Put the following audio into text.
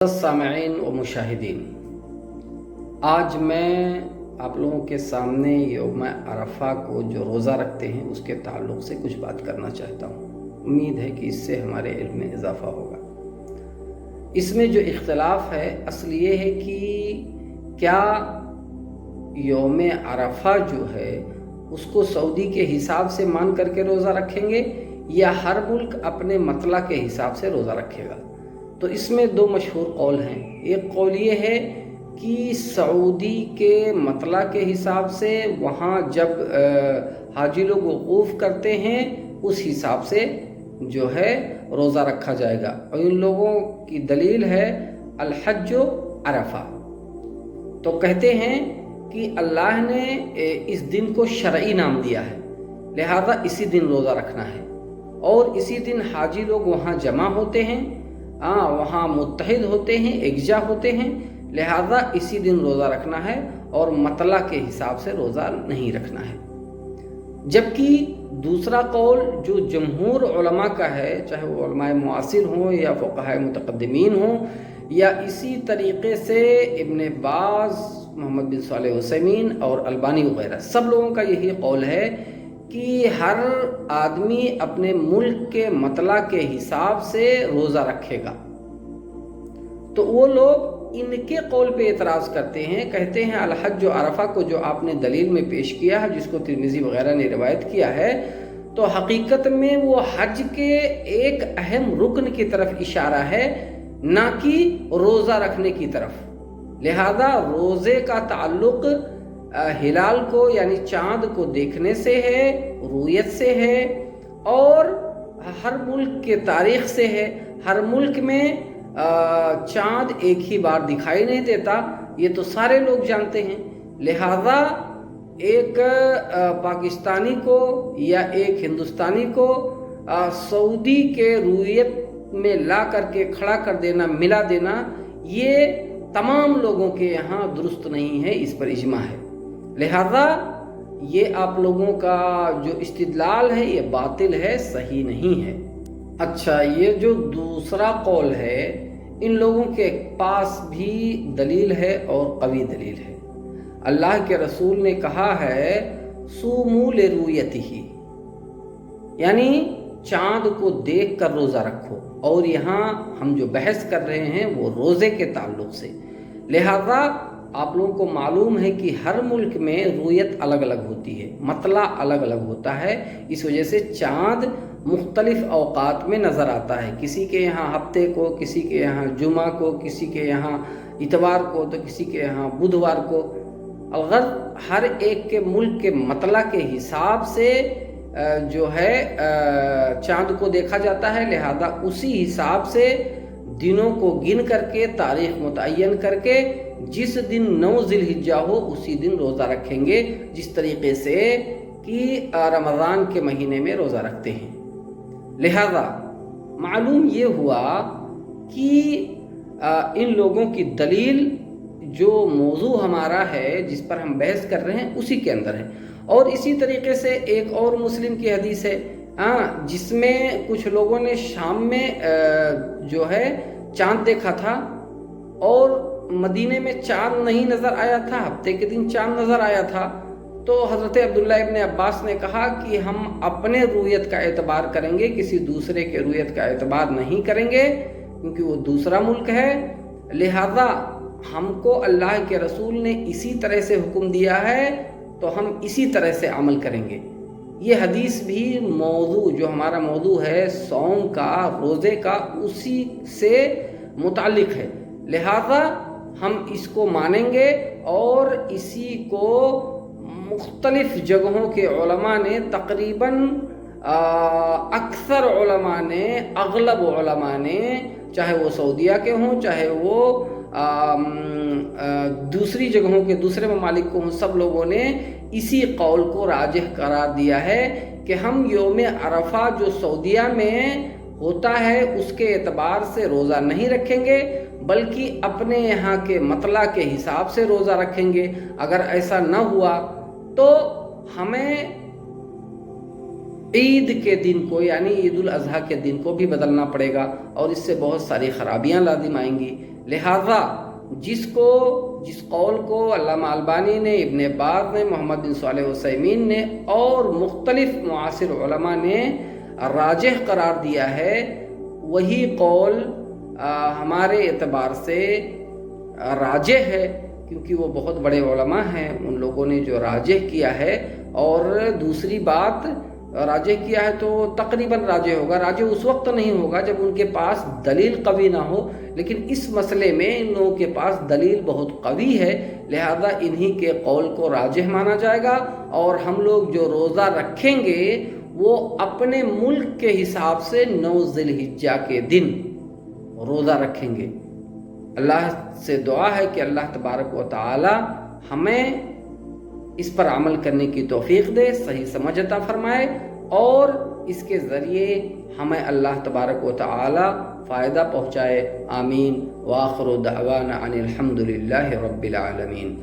सामईन व मुशाहिदीन, आज मैं आप लोगों के सामने यौम अरफा को जो रोज़ा रखते हैं उसके ताल्लुक़ से कुछ बात करना चाहता हूँ। उम्मीद है कि इससे हमारे इल्म में इजाफ़ा होगा। इसमें जो इख्तिलाफ़ है असल ये है कि क्या यौम अरफा जो है उसको सऊदी के हिसाब से मान करके रोज़ा रखेंगे या हर मुल्क अपने मतला के हिसाब से रोज़ा रखेगा। तो इसमें दो मशहूर कौल हैं। एक कौल ये है कि सऊदी के मतला के हिसाब से वहाँ जब हाजी लोग वक़ूफ़ करते हैं उस हिसाब से जो है रोज़ा रखा जाएगा। और इन लोगों की दलील है अल हज्ज अरफा। तो कहते हैं कि अल्लाह ने इस दिन को शरई नाम दिया है, लिहाजा इसी दिन रोज़ा रखना है। और इसी दिन हाजी लोग वहाँ जमा होते हैं, वहाँ मुत्तहिद होते हैं, एकजा होते हैं, लिहाजा इसी दिन रोज़ा रखना है और मतला के हिसाब से रोज़ा नहीं रखना है। जबकि दूसरा कौल जो जमहूर उलमा का है, चाहे वो उलमाए मुआसिर हों या फ़ुक़हा मुतक़द्दिमीन हों या इसी तरीक़े से इब्न बाज़, मोहम्मद बिन सालेह उसैमीन और अलबानी वगैरह, सब लोगों का यही कौल है कि हर आदमी अपने मुल्क के मतला के हिसाब से रोज़ा रखेगा। तो वो लोग इनके कौल पे एतराज़ करते हैं, कहते हैं अल हज्ज अरफा को जो आपने दलील में पेश किया है, जिसको तिरमिज़ी वगैरह ने रिवायत किया है, तो हकीकत में वो हज के एक अहम रुकन की तरफ इशारा है, ना कि रोज़ा रखने की तरफ। लिहाजा रोज़े का ताल्लुक़ हिलाल को यानी चाँद को देखने से है, रूयत से है, और हर मुल्क के तारीख़ से है। हर मुल्क में चाँद एक ही बार दिखाई नहीं देता, ये तो सारे लोग जानते हैं। लिहाजा एक पाकिस्तानी को या एक हिंदुस्तानी को सऊदी के रूयत में ला करके खड़ा कर देना, मिला देना, ये तमाम लोगों के यहाँ दुरुस्त नहीं है, इस पर इजमा है। लिहाजा ये आप लोगों का जो इस्तिदलाल है ये बातिल है, सही नहीं है। अच्छा, ये जो दूसरा कौल है, इन लोगों के पास भी दलील है और कवी दलील है। अल्लाह के रसूल ने कहा है सूमू लिरुयतिही, यानी चाँद को देख कर रोज़ा रखो। और यहाँ हम जो बहस कर रहे हैं वो रोज़े के ताल्लुक़ से। लिहाजा आप लोगों को मालूम है कि हर मुल्क में रूयत अलग अलग होती है, मतला अलग अलग होता है। इस वजह से चाँद मुख्तलिफ़ औक़ात में नज़र आता है। किसी के यहाँ हफ्ते को, किसी के यहाँ जुमा को, किसी के यहाँ इतवार को, तो किसी के यहाँ बुधवार को। अगर हर एक के मुल्क के मतला के हिसाब से जो है चाँद को देखा जाता है, लिहाजा उसी हिसाब से दिनों को गिन करके, तारीख़ मुतय्यन करके, जिस दिन 9 ज़िलहिज्जा हो उसी दिन रोज़ा रखेंगे, जिस तरीक़े से कि रमज़ान के महीने में रोज़ा रखते हैं। लिहाजा मालूम ये हुआ कि इन लोगों की दलील जो मौजू हमारा है, जिस पर हम बहस कर रहे हैं, उसी के अंदर है। और इसी तरीक़े से एक और मुस्लिम की हदीस है, जिसमें कुछ लोगों ने शाम में जो है चाँद देखा था और मदीने में चाँद नहीं नज़र आया था, हफ्ते के दिन चाँद नज़र आया था। तो हज़रत अब्दुल्ला इब्न अब्बास ने कहा कि हम अपने रूयत का एतबार करेंगे, किसी दूसरे के रूयत का एतबार नहीं करेंगे, क्योंकि वो दूसरा मुल्क है। लिहाजा हमको अल्लाह के रसूल ने इसी तरह से हुक्म दिया है, तो हम इसी तरह से अमल करेंगे। ये हदीस भी मौजू जो हमारा मौजू है सौम का, रोज़े का, उसी से मुतालिक है। लिहाजा हम इसको मानेंगे। और इसी को मुख्तलिफ़ जगहों के उलमा ने, तकरीबन अक्सर उलमा ने, अगलब उलमा ने, चाहे वो सऊदिया के हों, चाहे वो दूसरी जगहों के, दूसरे ममालिक को हों, सब लोगों ने इसी कौल को राजिह करार दिया है कि हम यौम अरफा जो सऊदिया में होता है उसके एतबार से रोज़ा नहीं रखेंगे, बल्कि अपने यहाँ के मतला के हिसाब से रोज़ा रखेंगे। अगर ऐसा न हुआ तो हमें ईद के दिन को यानी ईद उल अज़हा के दिन को भी बदलना पड़ेगा और इससे बहुत सारी ख़राबियाँ लाजिम आएंगी। لہذا جس قول کو علامہ البانی نے، ابن باز نے، محمد بن صالح العثیمین نے اور مختلف معاصر علماء نے راجح قرار دیا ہے، وہی قول ہمارے اعتبار سے راجح ہے، کیونکہ وہ بہت بڑے علماء ہیں، ان لوگوں نے جو راجح کیا ہے۔ اور دوسری بات، راجح کیا ہے تو تقریباً راجح ہوگا، راجح اس وقت نہیں ہوگا جب ان کے پاس دلیل قوی نہ ہو، لیکن اس مسئلے میں ان لوگوں کے پاس دلیل بہت قوی ہے، لہذا انہی کے قول کو راجح مانا جائے گا۔ اور ہم لوگ جو روزہ رکھیں گے وہ اپنے ملک کے حساب سے 9 ذی الحجہ کے دن روزہ رکھیں گے۔ اللہ سے دعا ہے کہ اللہ تبارک و تعالی ہمیں اس پر عمل کرنے کی توفیق دے، صحیح سمجھ عطا فرمائے، اور اس کے ذریعے ہمیں اللہ تبارک و تعالی فائدہ پہنچائے۔ آمین۔ وآخر دعوانا ان الحمد للہ رب العالمین۔